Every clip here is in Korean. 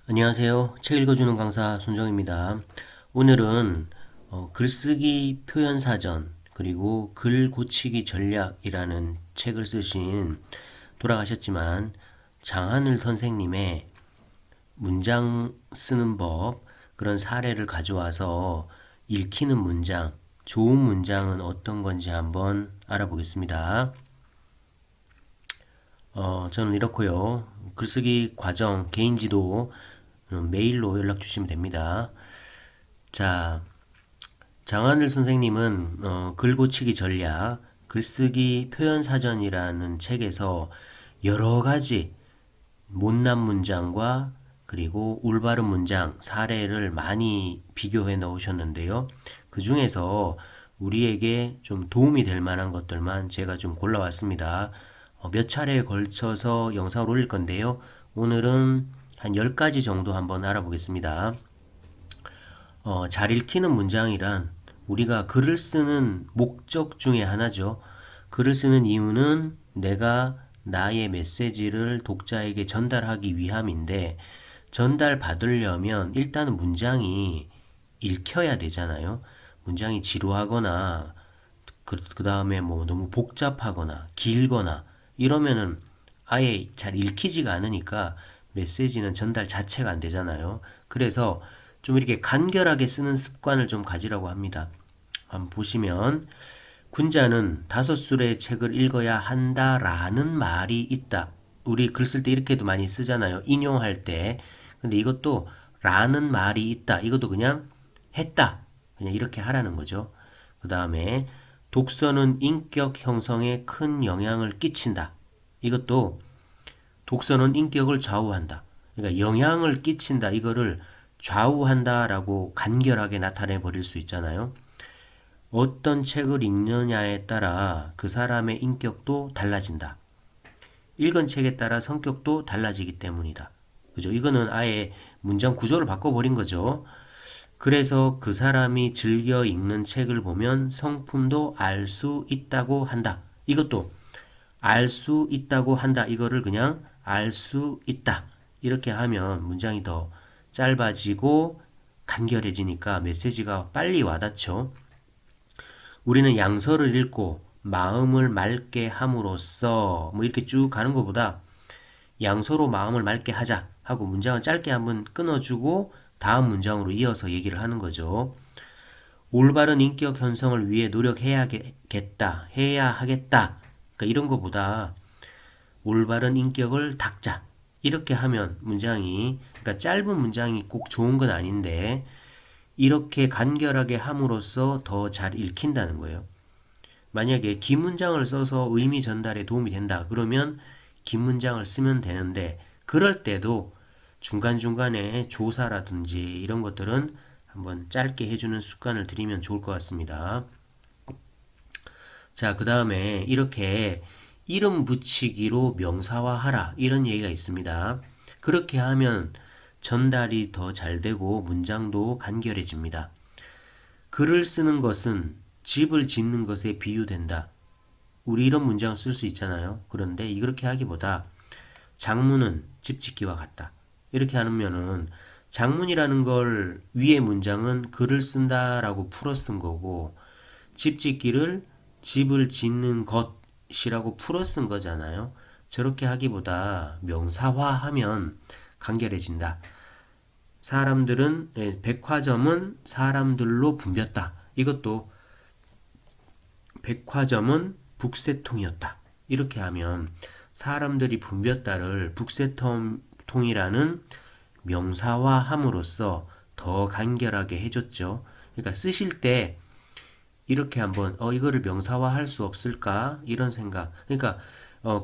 안녕하세요. 책 읽어주는 강사 손정입니다. 오늘은 글쓰기 표현 사전 그리고 글 고치기 전략이라는 책을 쓰신 돌아가셨지만 장하늘 선생님의 문장 쓰는 법 그런 사례를 가져와서 읽히는 문장, 좋은 문장은 어떤 건지 한번 알아보겠습니다. 저는 이렇고요. 글쓰기 과정, 개인지도 메일로 연락 주시면 됩니다. 자, 장하늘 선생님은 글 고치기 전략, 글쓰기 표현 사전이라는 책에서 여러 가지 못난 문장과 그리고 올바른 문장 사례를 많이 비교해 넣으셨는데요. 그 중에서 우리에게 좀 도움이 될 만한 것들만 제가 좀 골라왔습니다. 몇 차례에 걸쳐서 영상을 올릴 건데요. 오늘은 한 10가지 정도 한번 알아보겠습니다. 잘 읽히는 문장이란 우리가 글을 쓰는 목적 중에 하나죠. 글을 쓰는 이유는 내가 나의 메시지를 독자에게 전달하기 위함인데 전달받으려면 일단은 문장이 읽혀야 되잖아요. 문장이 지루하거나 그 다음에 뭐 너무 복잡하거나 길거나 이러면은 아예 잘 읽히지가 않으니까 메시지는 전달 자체가 안 되잖아요. 그래서 좀 이렇게 간결하게 쓰는 습관을 좀 가지라고 합니다. 한번 보시면 군자는 5술의 책을 읽어야 한다라는 말이 있다. 우리 글 쓸 때 이렇게도 많이 쓰잖아요. 인용할 때. 근데 이것도 라는 말이 있다. 이것도 그냥 했다. 그냥 이렇게 하라는 거죠. 그 다음에 독서는 인격 형성에 큰 영향을 끼친다. 이것도 독서는 인격을 좌우한다. 그러니까 영향을 끼친다. 이거를 좌우한다라고 간결하게 나타내 버릴 수 있잖아요. 어떤 책을 읽느냐에 따라 그 사람의 인격도 달라진다. 읽은 책에 따라 성격도 달라지기 때문이다. 그죠? 이거는 아예 문장 구조를 바꿔버린 거죠. 그래서 그 사람이 즐겨 읽는 책을 보면 성품도 알 수 있다고 한다. 이것도 알 수 있다고 한다. 이거를 그냥 알 수 있다. 이렇게 하면 문장이 더 짧아지고 간결해지니까 메시지가 빨리 와닿죠. 우리는 양서를 읽고 마음을 맑게 함으로써 뭐 이렇게 쭉 가는 것보다 양서로 마음을 맑게 하자 하고 문장을 짧게 한번 끊어주고 다음 문장으로 이어서 얘기를 하는 거죠. 올바른 인격 형성을 위해 노력해야겠다, 해야 하겠다. 그러니까 이런 것보다 올바른 인격을 닦자. 이렇게 하면 문장이, 그러니까 짧은 문장이 꼭 좋은 건 아닌데 이렇게 간결하게 함으로써 더 잘 읽힌다는 거예요. 만약에 긴 문장을 써서 의미 전달에 도움이 된다. 그러면 긴 문장을 쓰면 되는데 그럴 때도 중간중간에 조사라든지 이런 것들은 한번 짧게 해주는 습관을 들이면 좋을 것 같습니다. 자, 그 다음에 이렇게 이름 붙이기로 명사화하라. 이런 얘기가 있습니다. 그렇게 하면 전달이 더 잘 되고 문장도 간결해집니다. 글을 쓰는 것은 집을 짓는 것에 비유된다. 우리 이런 문장을 쓸 수 있잖아요. 그런데 이렇게 하기보다 장문은 집 짓기와 같다. 이렇게 하면은 장문이라는 걸 위의 문장은 글을 쓴다라고 풀어 쓴 거고 집 짓기를 집을 짓는 것이라고 풀어 쓴 거잖아요. 저렇게 하기보다 명사화하면 간결해진다. 사람들은 백화점은 사람들로 붐볐다. 이것도 백화점은 북새통이었다. 이렇게 하면 사람들이 붐볐다를 북새통이라는 명사화함으로써 더 간결하게 해줬죠. 그러니까 쓰실 때 이렇게 한번 이거를 명사화할 수 없을까 이런 생각. 그러니까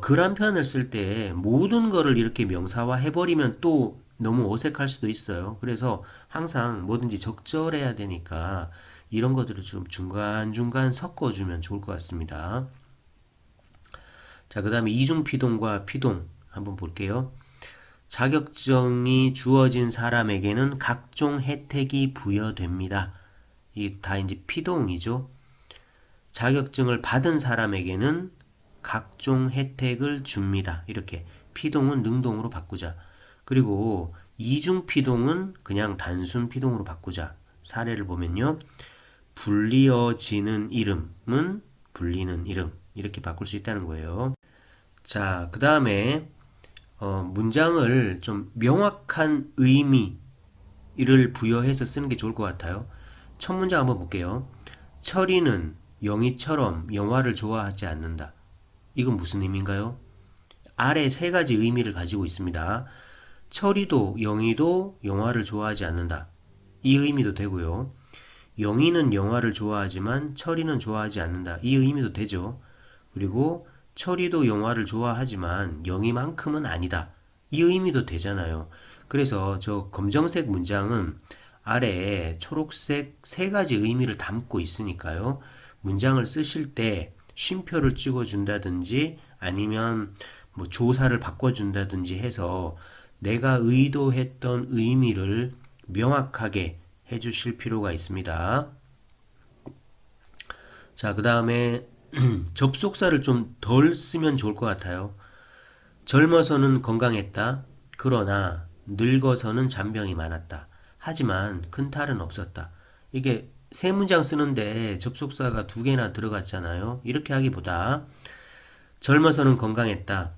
글 한 편을 쓸 때 모든 거를 이렇게 명사화 해버리면 또 너무 어색할 수도 있어요. 그래서 항상 뭐든지 적절해야 되니까 이런 것들을 좀 중간중간 섞어주면 좋을 것 같습니다. 자, 그 다음에 이중피동과 피동 한번 볼게요. 자격증이 주어진 사람에게는 각종 혜택이 부여됩니다. 이 다 이제 피동이죠. 자격증을 받은 사람에게는 각종 혜택을 줍니다. 이렇게 피동은 능동으로 바꾸자. 그리고 이중 피동은 그냥 단순 피동으로 바꾸자. 사례를 보면요. 불리어지는 이름은 불리는 이름. 이렇게 바꿀 수 있다는 거예요. 자, 그 다음에 문장을 좀 명확한 의미를 부여해서 쓰는 게 좋을 것 같아요. 첫 문장 한번 볼게요. 철이는 영희처럼 영화를 좋아하지 않는다. 이건 무슨 의미인가요? 아래 세 가지 의미를 가지고 있습니다. 철이도 영희도 영화를 좋아하지 않는다. 이 의미도 되고요. 영희는 영화를 좋아하지만 철이는 좋아하지 않는다. 이 의미도 되죠. 그리고 철이도 영화를 좋아하지만 영희만큼은 아니다. 이 의미도 되잖아요. 그래서 저 검정색 문장은 아래에 초록색 세 가지 의미를 담고 있으니까요. 문장을 쓰실 때 쉼표를 찍어준다든지 아니면 뭐 조사를 바꿔준다든지 해서 내가 의도했던 의미를 명확하게 해주실 필요가 있습니다. 자, 그 다음에 접속사를 좀 덜 쓰면 좋을 것 같아요. 젊어서는 건강했다. 그러나 늙어서는 잔병이 많았다. 하지만 큰 탈은 없었다. 이게 세 문장 쓰는데 접속사가 두 개나 들어갔잖아요. 이렇게 하기보다 젊어서는 건강했다.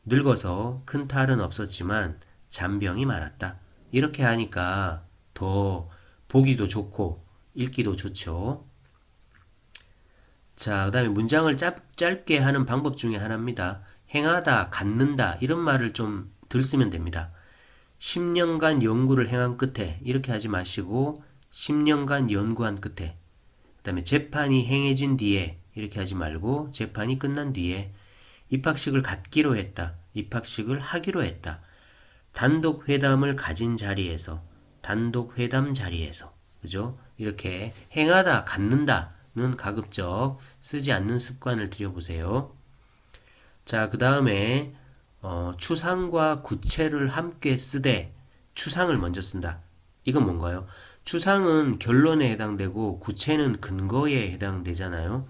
늙어서 큰 탈은 없었지만 잔병이 많았다. 이렇게 하니까 더 보기도 좋고 읽기도 좋죠. 자, 그 다음에 문장을 짧게 하는 방법 중에 하나입니다. 행하다, 갖는다 이런 말을 좀 덜 쓰면 됩니다. 10년간 연구를 행한 끝에 이렇게 하지 마시고 10년간 연구한 끝에 그 다음에 재판이 행해진 뒤에 이렇게 하지 말고 재판이 끝난 뒤에 입학식을 갖기로 했다. 입학식을 하기로 했다. 단독 회담을 가진 자리에서 단독 회담 자리에서 그죠? 이렇게 행하다, 갖는다는 가급적 쓰지 않는 습관을 들여보세요. 자, 그 다음에 추상과 구체를 함께 쓰되 추상을 먼저 쓴다. 이건 뭔가요? 추상은 결론에 해당되고 구체는 근거에 해당되잖아요.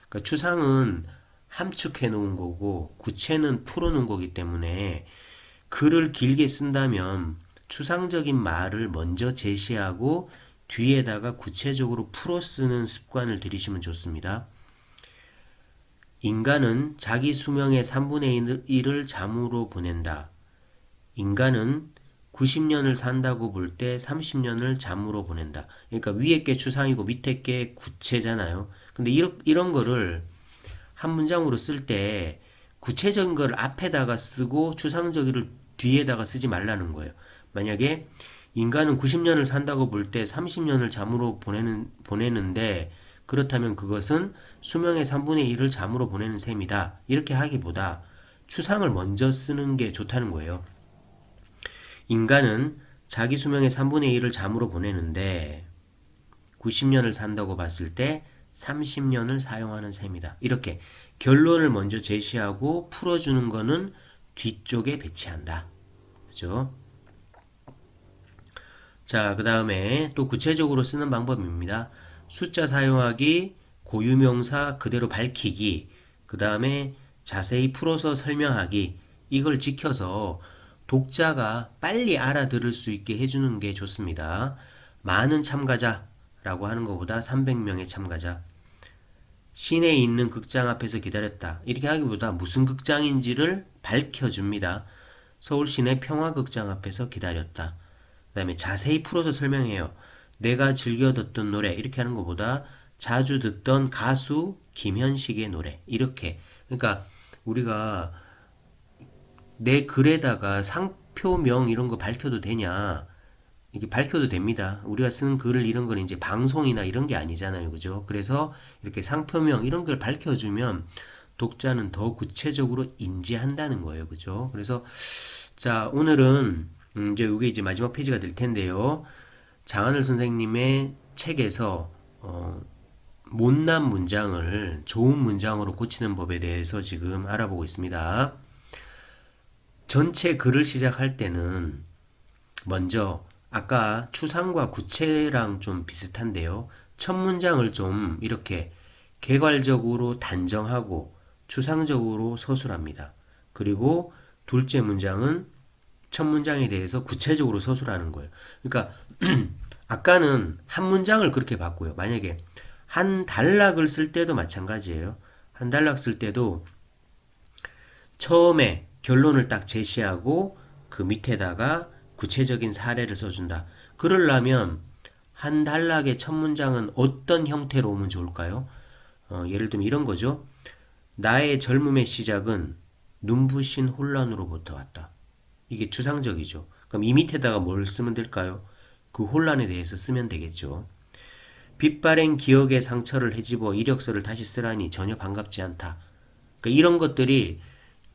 그러니까 추상은 함축해 놓은 거고 구체는 풀어 놓은 거기 때문에 글을 길게 쓴다면 추상적인 말을 먼저 제시하고 뒤에다가 구체적으로 풀어 쓰는 습관을 들이시면 좋습니다. 인간은 자기 수명의 3분의 1을 잠으로 보낸다. 인간은 90년을 산다고 볼 때 30년을 잠으로 보낸다. 그러니까 위에 게 추상이고 밑에 게 구체잖아요. 근데 이런 거를 한 문장으로 쓸 때 구체적인 걸 앞에다가 쓰고 추상적인 뒤에다가 쓰지 말라는 거예요. 만약에 인간은 90년을 산다고 볼 때 30년을 잠으로 보내는데 그렇다면 그것은 수명의 3분의 1을 잠으로 보내는 셈이다. 이렇게 하기보다 추상을 먼저 쓰는 게 좋다는 거예요. 인간은 자기 수명의 3분의 1을 잠으로 보내는데 90년을 산다고 봤을 때 30년을 사용하는 셈이다. 이렇게 결론을 먼저 제시하고 풀어주는 거는 뒤쪽에 배치한다. 그죠? 자, 그 다음에 또 구체적으로 쓰는 방법입니다. 숫자 사용하기, 고유명사 그대로 밝히기, 그 다음에 자세히 풀어서 설명하기, 이걸 지켜서 독자가 빨리 알아들을 수 있게 해주는 게 좋습니다. 많은 참가자라고 하는 것보다 300명의 참가자. 시내에 있는 극장 앞에서 기다렸다. 이렇게 하기보다 무슨 극장인지를 밝혀줍니다. 서울 시내 평화극장 앞에서 기다렸다. 그 다음에 자세히 풀어서 설명해요. 내가 즐겨 듣던 노래 이렇게 하는 것보다 자주 듣던 가수 김현식의 노래 이렇게. 그러니까 우리가 내 글에다가 상표명 이런 거 밝혀도 되냐? 이게 밝혀도 됩니다. 우리가 쓰는 글을 이런 거는 이제 방송이나 이런 게 아니잖아요. 그죠? 그래서 이렇게 상표명 이런 걸 밝혀주면 독자는 더 구체적으로 인지한다는 거예요. 그죠? 그래서 자, 오늘은 이제 이게 이제 마지막 페이지가 될 텐데요. 장하늘 선생님의 책에서 못난 문장을 좋은 문장으로 고치는 법에 대해서 지금 알아보고 있습니다. 전체 글을 시작할 때는 먼저 아까 추상과 구체랑 좀 비슷한데요. 첫 문장을 좀 이렇게 개괄적으로 단정하고 추상적으로 서술합니다. 그리고 둘째 문장은 첫 문장에 대해서 구체적으로 서술하는 거예요. 그러니까 아까는 한 문장을 그렇게 봤고요. 만약에 한 단락을 쓸 때도 마찬가지예요. 한 단락 쓸 때도 처음에 결론을 딱 제시하고 그 밑에다가 구체적인 사례를 써준다. 그러려면 한 단락의 첫 문장은 어떤 형태로 오면 좋을까요? 예를 들면 이런 거죠. 나의 젊음의 시작은 눈부신 혼란으로부터 왔다. 이게 추상적이죠. 그럼 이 밑에다가 뭘 쓰면 될까요? 그 혼란에 대해서 쓰면 되겠죠. 빛바랜 기억의 상처를 헤집어 이력서를 다시 쓰라니 전혀 반갑지 않다. 그러니까 이런 것들이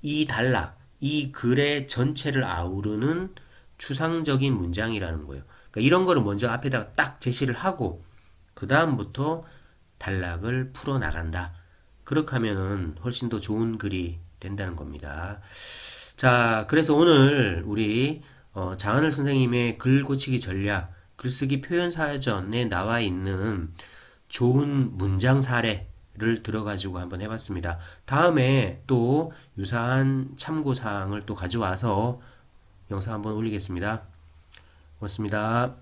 이 단락, 이 글의 전체를 아우르는 추상적인 문장이라는 거예요. 그러니까 이런 거를 먼저 앞에다가 딱 제시를 하고 그 다음부터 단락을 풀어 나간다. 그렇게 하면은 훨씬 더 좋은 글이 된다는 겁니다. 자, 그래서 오늘 우리 장하늘 선생님의 글 고치기 전략, 글쓰기 표현 사전에 나와 있는 좋은 문장 사례를 들어가지고 한번 해봤습니다. 다음에 또 유사한 참고 사항을 또 가져와서 영상 한번 올리겠습니다. 고맙습니다.